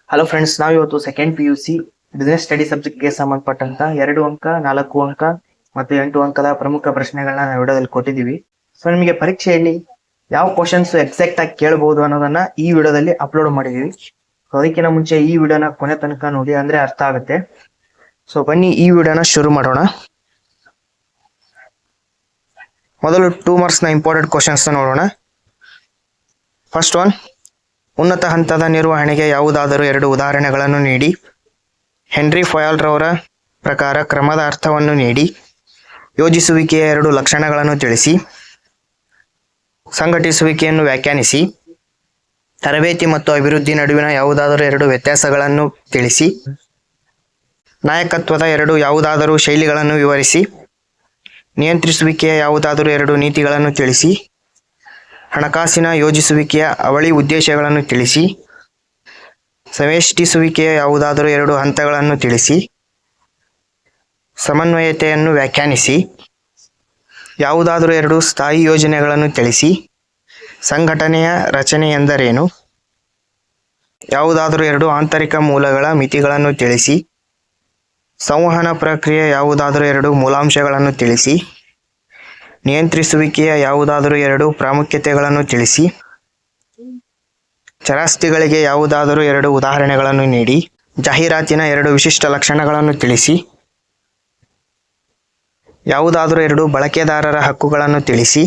Hello friends, ನಾವು ಇವತ್ತು second PUC business study ಸಬ್ಜೆಕ್ಟ್ಗೆ ಸಂಬಂಧಪಟ್ಟಂತ 2 ಅಂಕ, 4 ಅಂಕ ಮತ್ತು 8 ಅಂಕದ ಪ್ರಮುಖ ಪ್ರಶ್ನೆಗಳನ್ನ ನಾವು ವಿಡಿಯೋದಲ್ಲಿ ಕೊಟ್ಟಿದ್ದೀವಿ. ಸೊ ನಿಮಗೆ ಪರೀಕ್ಷೆಯಲ್ಲಿ ಯಾವ ಕ್ವಶನ್ಸ್ ಎಕ್ಸಾಕ್ಟ್ ಆಗಿ ಕೇಳಬಹುದು ಅನ್ನೋದನ್ನ ಈ ವಿಡಿಯೋದಲ್ಲಿ ಅಪ್ಲೋಡ್ ಮಾಡಿದೀವಿ. ಸೊ ಅದಕ್ಕಿಂತ ಮುಂಚೆ ಈ ವಿಡಿಯೋನ ಕೊನೆ ತನಕ ನೋಡಿ, ಅಂದ್ರೆ ಅರ್ಥ ಆಗುತ್ತೆ. ಸೊ ಬನ್ನಿ ಈ ವಿಡಿಯೋನ ಶುರು ಮಾಡೋಣ. ಮೊದಲು 2 ಮಾರ್ಕ್ಸ್ ನ ಇಂಪಾರ್ಟೆಂಟ್ ಕ್ವಶನ್ಸ್ ನೋಡೋಣ. ಫಸ್ಟ್ ಒನ್, ಉನ್ನತ ಹಂತದ ನಿರ್ವಹಣೆಗೆ ಯಾವುದಾದರೂ 2 ಉದಾಹರಣೆಗಳನ್ನು ನೀಡಿ. ಹೆನ್ರಿ ಫಾಯಲ್ ರವರ ಪ್ರಕಾರ ಕ್ರಮದ ಅರ್ಥವನ್ನು ನೀಡಿ. ಯೋಜಿಸುವಿಕೆಯ 2 ಲಕ್ಷಣಗಳನ್ನು ತಿಳಿಸಿ. ಸಂಘಟಿಸುವಿಕೆಯನ್ನು ವ್ಯಾಖ್ಯಾನಿಸಿ. ತರಬೇತಿ ಮತ್ತು ಅಭಿವೃದ್ಧಿ ನಡುವಿನ ಯಾವುದಾದರೂ 2 ವ್ಯತ್ಯಾಸಗಳನ್ನು ತಿಳಿಸಿ. ನಾಯಕತ್ವದ 2 ಯಾವುದಾದರೂ ಶೈಲಿಗಳನ್ನು ವಿವರಿಸಿ. ನಿಯಂತ್ರಿಸುವಿಕೆಯ ಯಾವುದಾದರೂ 2 ನೀತಿಗಳನ್ನು ತಿಳಿಸಿ. ಹಣಕಾಸಿನ ಯೋಜಿಸುವಿಕೆಯ ಅವಳಿ ಉದ್ದೇಶಗಳನ್ನು ತಿಳಿಸಿ. ಸಂವೇಷ್ಟಿಸುವಿಕೆಯ ಯಾವುದಾದರೂ 2 ಹಂತಗಳನ್ನು ತಿಳಿಸಿ. ಸಮನ್ವಯತೆಯನ್ನು ವ್ಯಾಖ್ಯಾನಿಸಿ. ಯಾವುದಾದರೂ 2 ಸ್ಥಾಯಿ ಯೋಜನೆಗಳನ್ನು ತಿಳಿಸಿ. ಸಂಘಟನೆಯ ರಚನೆ ಎಂದರೇನು? ಯಾವುದಾದರೂ 2 ಆಂತರಿಕ ಮೂಲಗಳ ಮಿತಿಗಳನ್ನು ತಿಳಿಸಿ. ಸಂವಹನ ಪ್ರಕ್ರಿಯೆ ಯಾವುದಾದರೂ 2 ಮೂಲಾಂಶಗಳನ್ನು ತಿಳಿಸಿ. ನಿಯಂತ್ರಿಸುವಿಕೆಯ ಯಾವುದಾದರೂ 2 ಪ್ರಾಮುಖ್ಯತೆಗಳನ್ನು ತಿಳಿಸಿ. ಚರಾಸ್ತಿಗಳಿಗೆ ಯಾವುದಾದರೂ 2 ಉದಾಹರಣೆಗಳನ್ನು ನೀಡಿ. ಜಾಹೀರಾತಿನ 2 ವಿಶಿಷ್ಟ ಲಕ್ಷಣಗಳನ್ನು ತಿಳಿಸಿ. ಯಾವುದಾದರೂ 2 ಬಳಕೆದಾರರ ಹಕ್ಕುಗಳನ್ನು ತಿಳಿಸಿ.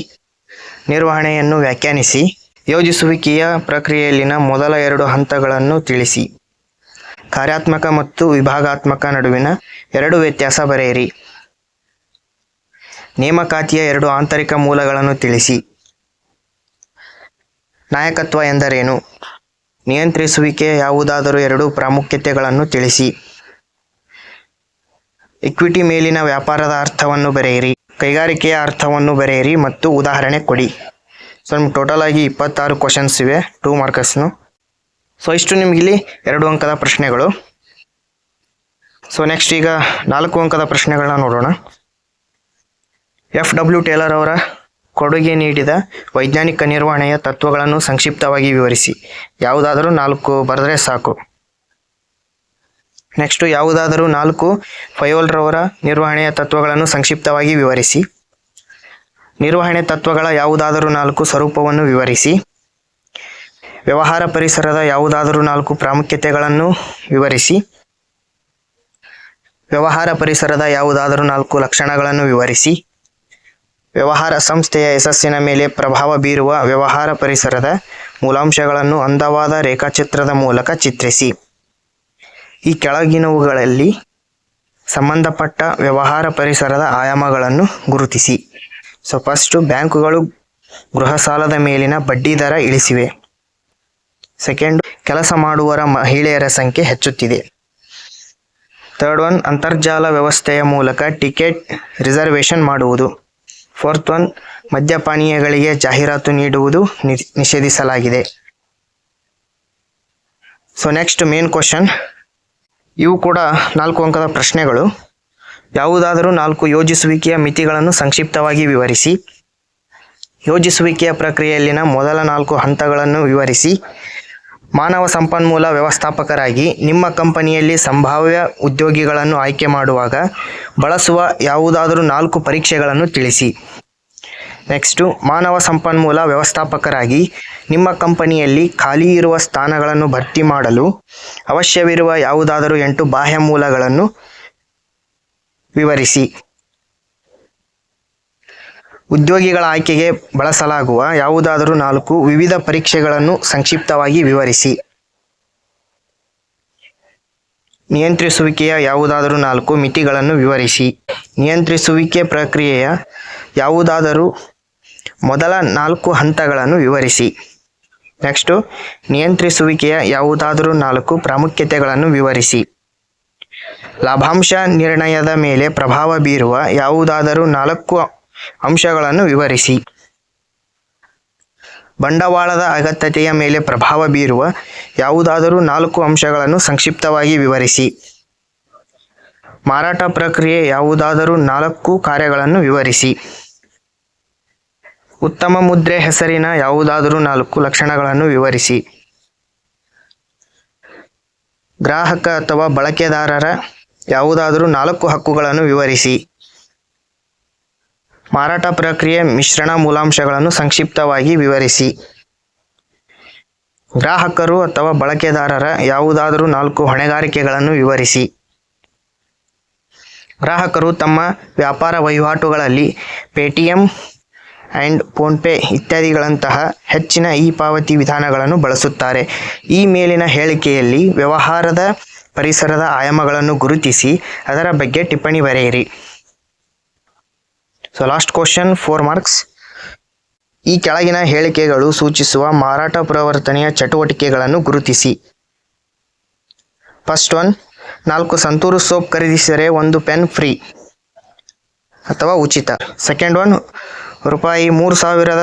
ನಿರ್ವಹಣೆಯನ್ನು ವ್ಯಾಖ್ಯಾನಿಸಿ. ಯೋಜಿಸುವಿಕೆಯ ಪ್ರಕ್ರಿಯೆಯಲ್ಲಿನ ಮೊದಲ 2 ಹಂತಗಳನ್ನು ತಿಳಿಸಿ. ಕಾರ್ಯಾತ್ಮಕ ಮತ್ತು ವಿಭಾಗಾತ್ಮಕ ನಡುವಿನ 2 ವ್ಯತ್ಯಾಸ ಬರೆಯಿರಿ. ನೇಮಕಾತಿಯ 2 ಆಂತರಿಕ ಮೂಲಗಳನ್ನು ತಿಳಿಸಿ. ನಾಯಕತ್ವ ಎಂದರೇನು? ನಿಯಂತ್ರಿಸುವಿಕೆಯ ಯಾವುದಾದರೂ 2 ಪ್ರಾಮುಖ್ಯತೆಗಳನ್ನು ತಿಳಿಸಿ. ಇಕ್ವಿಟಿ ಮೇಲಿನ ವ್ಯಾಪಾರದ ಅರ್ಥವನ್ನು ಬರೆಯಿರಿ. ಕೈಗಾರಿಕೆಯ ಅರ್ಥವನ್ನು ಬರೆಯಿರಿ ಮತ್ತು ಉದಾಹರಣೆ ಕೊಡಿ. ಸೊ ನಿಮ್ಗೆ ಟೋಟಲ್ ಆಗಿ 26 ಕ್ವಶನ್ಸ್ ಇವೆ, 2 ಮಾರ್ಕ್ಸ್ನು. ಸೊ ಇಷ್ಟು ನಿಮಗಿಲ್ಲಿ 2 ಅಂಕದ ಪ್ರಶ್ನೆಗಳು. ಸೊ ನೆಕ್ಸ್ಟ್ ಈಗ 4 ಅಂಕದ ಪ್ರಶ್ನೆಗಳನ್ನ ನೋಡೋಣ. FW ಟೇಲರ್ ಅವರ ಕೊಡುಗೆ ನೀಡಿದ ವೈಜ್ಞಾನಿಕ ನಿರ್ವಹಣೆಯ ತತ್ವಗಳನ್ನು ಸಂಕ್ಷಿಪ್ತವಾಗಿ ವಿವರಿಸಿ. ಯಾವುದಾದರೂ 4 ಬರೆದ್ರೆ ಸಾಕು. ನೆಕ್ಸ್ಟ್, ಯಾವುದಾದರೂ 4 ಫಾಯಲ್ ರವರ ನಿರ್ವಹಣೆಯ ತತ್ವಗಳನ್ನು ಸಂಕ್ಷಿಪ್ತವಾಗಿ ವಿವರಿಸಿ. ನಿರ್ವಹಣೆ ತತ್ವಗಳ ಯಾವುದಾದರೂ 4 ಸ್ವರೂಪವನ್ನು ವಿವರಿಸಿ. ವ್ಯವಹಾರ ಪರಿಸರದ ಯಾವುದಾದರೂ 4 ಪ್ರಾಮುಖ್ಯತೆಗಳನ್ನು ವಿವರಿಸಿ. ವ್ಯವಹಾರ ಪರಿಸರದ ಯಾವುದಾದರೂ 4 ಲಕ್ಷಣಗಳನ್ನು ವಿವರಿಸಿ. ವ್ಯವಹಾರ ಸಂಸ್ಥೆಯ ಯಶಸ್ಸಿನ ಮೇಲೆ ಪ್ರಭಾವ ಬೀರುವ ವ್ಯವಹಾರ ಪರಿಸರದ ಮೂಲಾಂಶಗಳನ್ನು ಅಂದವಾದ ರೇಖಾಚಿತ್ರದ ಮೂಲಕ ಚಿತ್ರಿಸಿ. ಈ ಕೆಳಗಿನವುಗಳಲ್ಲಿ ಸಂಬಂಧಪಟ್ಟ ವ್ಯವಹಾರ ಪರಿಸರದ ಆಯಾಮಗಳನ್ನು ಗುರುತಿಸಿ. ಸೊ ಫಸ್ಟು, ಬ್ಯಾಂಕುಗಳು ಗೃಹ ಸಾಲದ ಮೇಲಿನ ಬಡ್ಡಿ ದರ ಇಳಿಸಿವೆ. ಸೆಕೆಂಡ್, ಕೆಲಸ ಮಾಡುವರ ಮಹಿಳೆಯರ ಸಂಖ್ಯೆ ಹೆಚ್ಚುತ್ತಿದೆ. ಥರ್ಡ್ ಒನ್, ಅಂತರ್ಜಾಲ ವ್ಯವಸ್ಥೆಯ ಮೂಲಕ ಟಿಕೆಟ್ ರಿಸರ್ವೇಷನ್ ಮಾಡುವುದು. ಫೋರ್ತ್ ಒನ್, ಮದ್ಯಪಾನೀಯಗಳಿಗೆ ಜಾಹೀರಾತು ನೀಡುವುದು ನಿಷೇಧಿಸಲಾಗಿದೆ. So next main question. ಇವು ಕೂಡ 4 ಅಂಕದ ಪ್ರಶ್ನೆಗಳು. ಯಾವುದಾದರೂ 4 ಯೋಜಿಸುವಿಕೆಯ ಮಿತಿಗಳನ್ನು ಸಂಕ್ಷಿಪ್ತವಾಗಿ ವಿವರಿಸಿ. ಯೋಜಿಸುವಿಕೆಯ ಪ್ರಕ್ರಿಯೆಯಲ್ಲಿನ ಮೊದಲ 4 ಹಂತಗಳನ್ನು ವಿವರಿಸಿ. ಮಾನವ ಸಂಪನ್ಮೂಲ ವ್ಯವಸ್ಥಾಪಕರಾಗಿ ನಿಮ್ಮ ಕಂಪನಿಯಲ್ಲಿ ಸಂಭಾವ್ಯ ಉದ್ಯೋಗಿಗಳನ್ನು ಆಯ್ಕೆ ಮಾಡುವಾಗ ಬಳಸುವ ಯಾವುದಾದರೂ 4 ಪರೀಕ್ಷೆಗಳನ್ನು ತಿಳಿಸಿ. ನೆಕ್ಸ್ಟು, ಮಾನವ ಸಂಪನ್ಮೂಲ ವ್ಯವಸ್ಥಾಪಕರಾಗಿ ನಿಮ್ಮ ಕಂಪನಿಯಲ್ಲಿ ಖಾಲಿ ಇರುವ ಸ್ಥಾನಗಳನ್ನು ಭರ್ತಿ ಮಾಡಲು ಅವಶ್ಯವಿರುವ ಯಾವುದಾದರೂ 8 ಬಾಹ್ಯ ಮೂಲಗಳನ್ನು ವಿವರಿಸಿ. ಉದ್ಯೋಗಿಗಳ ಆಯ್ಕೆಗೆ ಬಳಸಲಾಗುವ ಯಾವುದಾದರೂ 4 ವಿವಿಧ ಪರೀಕ್ಷೆಗಳನ್ನು ಸಂಕ್ಷಿಪ್ತವಾಗಿ ವಿವರಿಸಿ. ನಿಯಂತ್ರಿಸುವಿಕೆಯ ಯಾವುದಾದರೂ 4 ಮಿತಿಗಳನ್ನು ವಿವರಿಸಿ. ನಿಯಂತ್ರಿಸುವಿಕೆ ಪ್ರಕ್ರಿಯೆಯ ಯಾವುದಾದರೂ ಮೊದಲ 4 ಹಂತಗಳನ್ನು ವಿವರಿಸಿ. ನೆಕ್ಸ್ಟು, ನಿಯಂತ್ರಿಸುವಿಕೆಯ ಯಾವುದಾದರೂ 4 ಪ್ರಾಮುಖ್ಯತೆಗಳನ್ನು ವಿವರಿಸಿ. ಲಾಭಾಂಶ ನಿರ್ಣಯದ ಮೇಲೆ ಪ್ರಭಾವ ಬೀರುವ ಯಾವುದಾದರೂ 4 ಅಂಶಗಳನ್ನು ವಿವರಿಸಿ. ಬಂಡವಾಳದ ಅಗತ್ಯತೆಯ ಮೇಲೆ ಪ್ರಭಾವ ಬೀರುವ ಯಾವುದಾದರೂ 4 ಅಂಶಗಳನ್ನು ಸಂಕ್ಷಿಪ್ತವಾಗಿ ವಿವರಿಸಿ. ಮಾರಾಟ ಪ್ರಕ್ರಿಯೆ ಯಾವುದಾದರೂ 4 ಕಾರ್ಯಗಳನ್ನು ವಿವರಿಸಿ. ಉತ್ತಮ ಮುದ್ರೆ ಹೆಸರಿನ ಯಾವುದಾದರೂ 4 ಲಕ್ಷಣಗಳನ್ನು ವಿವರಿಸಿ. ಗ್ರಾಹಕ ಅಥವಾ ಬಳಕೆದಾರರ ಯಾವುದಾದರೂ 4 ಹಕ್ಕುಗಳನ್ನು ವಿವರಿಸಿ. ಮಾರಾಟ ಪ್ರಕ್ರಿಯೆ ಮಿಶ್ರಣ ಮೂಲಾಂಶಗಳನ್ನು ಸಂಕ್ಷಿಪ್ತವಾಗಿ ವಿವರಿಸಿ. ಗ್ರಾಹಕರು ಅಥವಾ ಬಳಕೆದಾರರ ಯಾವುದಾದರೂ 4 ಹೊಣೆಗಾರಿಕೆಗಳನ್ನು ವಿವರಿಸಿ. ಗ್ರಾಹಕರು ತಮ್ಮ ವ್ಯಾಪಾರ ವಹಿವಾಟುಗಳಲ್ಲಿ ಪೇಟಿಎಂ ಆ್ಯಂಡ್ ಫೋನ್ಪೇ ಇತ್ಯಾದಿಗಳಂತಹ ಹೆಚ್ಚಿನ ಪಾವತಿ ವಿಧಾನಗಳನ್ನು ಬಳಸುತ್ತಾರೆ. ಈ ಮೇಲಿನ ಹೇಳಿಕೆಯಲ್ಲಿ ವ್ಯವಹಾರದ ಪರಿಸರದ ಆಯಾಮಗಳನ್ನು ಗುರುತಿಸಿ ಅದರ ಬಗ್ಗೆ ಟಿಪ್ಪಣಿ ಬರೆಯಿರಿ. So last question 4 marks. ಈ ಕೆಳಗಿನ ಹೇಳಿಕೆಗಳು ಸೂಚಿಸುವ ಮಾರಾಟ ಪ್ರವರ್ತನೆಯ ಚಟುವಟಿಕೆಗಳನ್ನು ಗುರುತಿಸಿ. ಫಸ್ಟ್ ಒನ್, 4 ಸಂತೂರು ಸೋಪ್ ಖರೀದಿಸಿದರೆ 1 ಪೆನ್ ಫ್ರೀ ಅಥವಾ ಉಚಿತ. ಸೆಕೆಂಡ್ ಒನ್, ₹3,000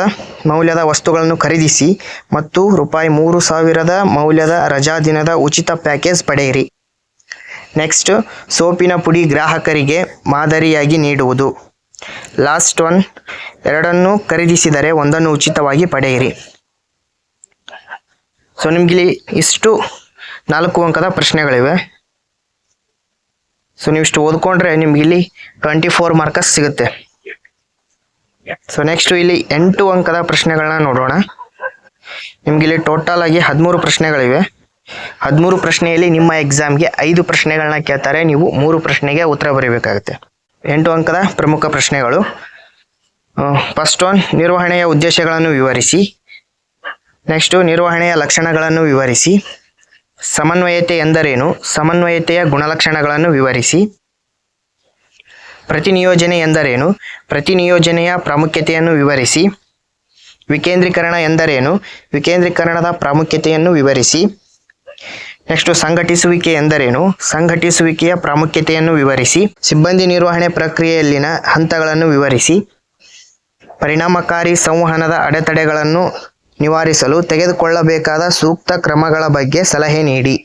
ಮೌಲ್ಯದ ವಸ್ತುಗಳನ್ನು ಖರೀದಿಸಿ ಮತ್ತು ₹3,000 ಮೌಲ್ಯದ ರಜಾ ದಿನದ ಉಚಿತ ಪ್ಯಾಕೇಜ್ ಪಡೆಯಿರಿ. ನೆಕ್ಸ್ಟ್, ಸೋಪಿನ ಪುಡಿ ಗ್ರಾಹಕರಿಗೆ ಮಾದರಿಯಾಗಿ ನೀಡುವುದು. ಲಾಸ್ಟ್ ಒನ್, 2 ಖರೀದಿಸಿದರೆ 1 ಉಚಿತವಾಗಿ ಪಡೆಯಿರಿ. ಸೊ ನಿಮ್ಗಿಲ್ಲಿ ಇಷ್ಟು 4 ಅಂಕದ ಪ್ರಶ್ನೆಗಳಿವೆ. ಸೊ ನೀವು ಇಷ್ಟು ಓದ್ಕೊಂಡ್ರೆ ನಿಮ್ಗಿಲ್ಲಿ 24 ಮಾರ್ಕ್ಸ್ ಸಿಗುತ್ತೆ. ಸೊ ನೆಕ್ಸ್ಟ್ ಇಲ್ಲಿ 8 ಅಂಕದ ಪ್ರಶ್ನೆಗಳನ್ನ ನೋಡೋಣ. ನಿಮ್ಗಿಲ್ಲಿ ಟೋಟಲ್ ಆಗಿ 13 ಪ್ರಶ್ನೆಗಳಿವೆ. 13 ಪ್ರಶ್ನೆಯಲ್ಲಿ ನಿಮ್ಮ ಎಕ್ಸಾಮ್ಗೆ 5 ಪ್ರಶ್ನೆಗಳನ್ನ ಕೇಳ್ತಾರೆ. ನೀವು 3 ಪ್ರಶ್ನೆಗೆ ಉತ್ತರ ಬರೀಬೇಕಾಗುತ್ತೆ. 8 ಅಂಕದ ಪ್ರಮುಖ ಪ್ರಶ್ನೆಗಳು. ಫಸ್ಟ್ ಒನ್, ನಿರ್ವಹಣೆಯ ಉದ್ದೇಶಗಳನ್ನು ವಿವರಿಸಿ. ನೆಕ್ಸ್ಟು, ನಿರ್ವಹಣೆಯ ಲಕ್ಷಣಗಳನ್ನು ವಿವರಿಸಿ. ಸಮನ್ವಯತೆ ಎಂದರೇನು? ಸಮನ್ವಯತೆಯ ಗುಣಲಕ್ಷಣಗಳನ್ನು ವಿವರಿಸಿ. ಪ್ರತಿನಿಯೋಜನೆ ಎಂದರೇನು? ಪ್ರತಿನಿಯೋಜನೆಯ ಪ್ರಾಮುಖ್ಯತೆಯನ್ನು ವಿವರಿಸಿ. ವಿಕೇಂದ್ರೀಕರಣ ಎಂದರೇನು? ವಿಕೇಂದ್ರೀಕರಣದ ಪ್ರಾಮುಖ್ಯತೆಯನ್ನು ವಿವರಿಸಿ. ನೆಕ್ಸ್ಟ್, ಸಂಘಟಿಸುವಿಕೆ ಎಂದರೇನು? ಸಂಘಟಿಸುವಿಕೆಯ ಪ್ರಾಮುಖ್ಯತೆಯನ್ನು ವಿವರಿಸಿ. ಸಿಬ್ಬಂದಿ ನಿರ್ವಹಣೆ ಪ್ರಕ್ರಿಯೆಯಲ್ಲಿನ ಹಂತಗಳನ್ನು ವಿವರಿಸಿ. ಪರಿಣಾಮಕಾರಿ ಸಂವಹನದ ಅಡೆತಡೆಗಳನ್ನು ನಿವಾರಿಸಲು ತೆಗೆದುಕೊಳ್ಳಬೇಕಾದ ಸೂಕ್ತ ಕ್ರಮಗಳ ಬಗ್ಗೆ ಸಲಹೆ ನೀಡಿ.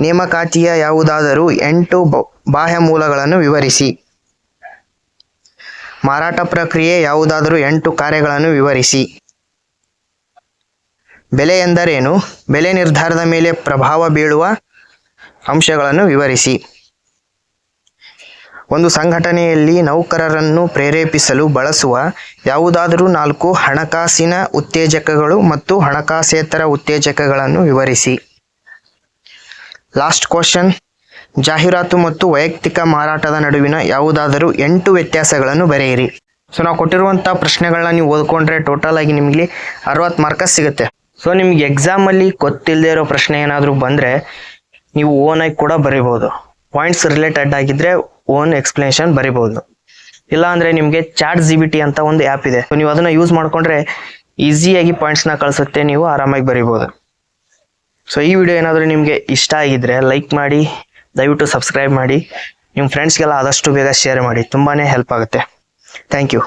ನೇಮಕಾತಿಯ ಯಾವುದಾದರೂ 8 ಬಾಹ್ಯ ಮೂಲಗಳನ್ನು ವಿವರಿಸಿ. ಮಾರಾಟ ಪ್ರಕ್ರಿಯೆ ಯಾವುದಾದರೂ 8 ಕಾರ್ಯಗಳನ್ನು ವಿವರಿಸಿ. ಬೆಲೆ ಎಂದರೇನು? ಬೆಲೆ ನಿರ್ಧಾರದ ಮೇಲೆ ಪ್ರಭಾವ ಬೀಳುವ ಅಂಶಗಳನ್ನು ವಿವರಿಸಿ. ಒಂದು ಸಂಘಟನೆಯಲ್ಲಿ ನೌಕರರನ್ನು ಪ್ರೇರೇಪಿಸಲು ಬಳಸುವ ಯಾವುದಾದರೂ 4 ಹಣಕಾಸಿನ ಉತ್ತೇಜಕಗಳು ಮತ್ತು ಹಣಕಾಸೇತರ ಉತ್ತೇಜಕಗಳನ್ನು ವಿವರಿಸಿ. ಲಾಸ್ಟ್ ಕ್ವಶನ್, ಜಾಹೀರಾತು ಮತ್ತು ವೈಯಕ್ತಿಕ ಮಾರಾಟದ ನಡುವಿನ ಯಾವುದಾದರೂ 8 ವ್ಯತ್ಯಾಸಗಳನ್ನು ಬರೆಯಿರಿ. ಸೊ ನಾವು ಕೊಟ್ಟಿರುವಂಥ ಪ್ರಶ್ನೆಗಳನ್ನ ನೀವು ಓದ್ಕೊಂಡ್ರೆ ಟೋಟಲ್ ಆಗಿ ನಿಮಗೆ 60 ಮಾರ್ಕ್ಸ್ ಸಿಗುತ್ತೆ. ಸೊ ನಿಮ್ಗೆ ಎಕ್ಸಾಮಲ್ಲಿ ಗೊತ್ತಿಲ್ಲದೆ ಇರೋ ಪ್ರಶ್ನೆ ಏನಾದರೂ ಬಂದರೆ ನೀವು ಓನಾಗಿ ಕೂಡ ಬರಿಬೋದು. ಪಾಯಿಂಟ್ಸ್ ರಿಲೇಟೆಡ್ ಆಗಿದ್ರೆ ಓನ್ ಎಕ್ಸ್ಪ್ಲನೇಷನ್ ಬರಿಬೋದು. ಇಲ್ಲ ಅಂದರೆ ನಿಮಗೆ ChatGPT ಅಂತ ಒಂದು ಆ್ಯಪ್ ಇದೆ. ಸೊ ನೀವು ಅದನ್ನು ಯೂಸ್ ಮಾಡಿಕೊಂಡ್ರೆ ಈಸಿಯಾಗಿ ಪಾಯಿಂಟ್ಸ್ನ ಕಳಿಸುತ್ತೆ, ನೀವು ಆರಾಮಾಗಿ ಬರಿಬೋದು. ಸೊ ಈ ವಿಡಿಯೋ ಏನಾದರೂ ನಿಮಗೆ ಇಷ್ಟ ಆಗಿದ್ರೆ ಲೈಕ್ ಮಾಡಿ, ದಯವಿಟ್ಟು ಸಬ್ಸ್ಕ್ರೈಬ್ ಮಾಡಿ, ನಿಮ್ಮ ಫ್ರೆಂಡ್ಸ್ಗೆಲ್ಲ ಆದಷ್ಟು ಬೇಗ ಶೇರ್ ಮಾಡಿ. ತುಂಬಾ ಹೆಲ್ಪ್ ಆಗುತ್ತೆ. Thank you.